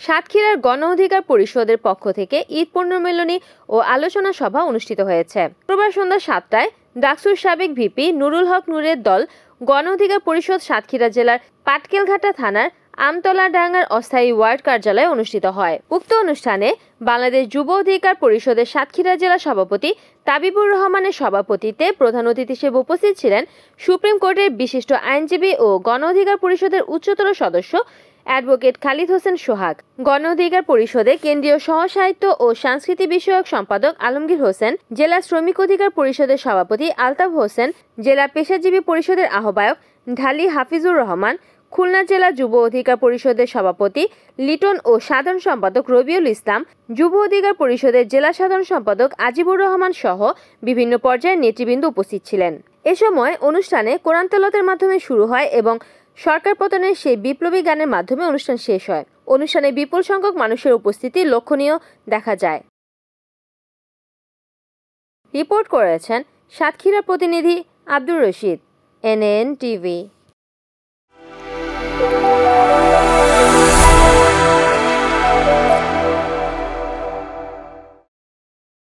সাতক্ষীরার গণ অধিকার পরিষদের পক্ষ থেকে ঈদ পুনর্মিলনী ও আলোচনা সভা অনুষ্ঠিত হয়েছে। শুক্রবার সন্ধ্যা 7টায় ডাকসুর সাবেক ভিপি নুরুল হক নূরের দল গণ অধিকার পরিষদ সাতক্ষীরা জেলার পাটকেলঘাটা থানার আমতলাডাঙ্গার অস্থায়ী ওয়ার্ড কার্যালয়ে অনুষ্ঠিত হয়। উক্ত অনুষ্ঠানে বাংলাদেশ যুব অধিকার পরিষদের সাতক্ষীরা জেলা সভাপতি তাবিবুর রহমানের সভাপতিত্বে প্রধান অতিথি হিসেবে উপস্থিত ছিলেন সুপ্রিম কোর্টের বিশিষ্ট আইনজীবী ও গণ অধিকার পরিষদের উচ্চতর সদস্য অ্যাডভোকেট খালিদ হোসেন সোহাগ, গণ অধিকার পরিষদে কেন্দ্রীয় সহ সাহিত্য ও সংস্কৃতি বিষয়ক সম্পাদক আলমগীর হোসেন, জেলা শ্রমিক অধিকার পরিষদের সভাপতি আলতাফ হোসেন, জেলা পেশাজীবী পরিষদের আহ্বায়ক ঢালি হাফিজুর রহমান, খুলনা জেলা যুব অধিকার পরিষদের সভাপতি লিটন ও সাধারণ সম্পাদক রবিউল ইসলাম, যুব অধিকার পরিষদের জেলা সাধারণ সম্পাদক আজিবুর রহমান সহ বিভিন্ন পর্যায়ের নেতৃবৃন্দ উপস্থিত ছিলেন। এ সময় অনুষ্ঠানে কোরআন তেলাওয়াতের মাধ্যমে শুরু হয় এবং সরকার পতনের সেই বিপ্লবী গানের মাধ্যমে অনুষ্ঠান শেষ হয়। অনুষ্ঠানে বিপুল সংখ্যক মানুষের উপস্থিতি লক্ষণীয় দেখা যায়। রিপোর্ট করেছেন সাতক্ষীরা প্রতিনিধি আব্দুর রশিদ, NN TV।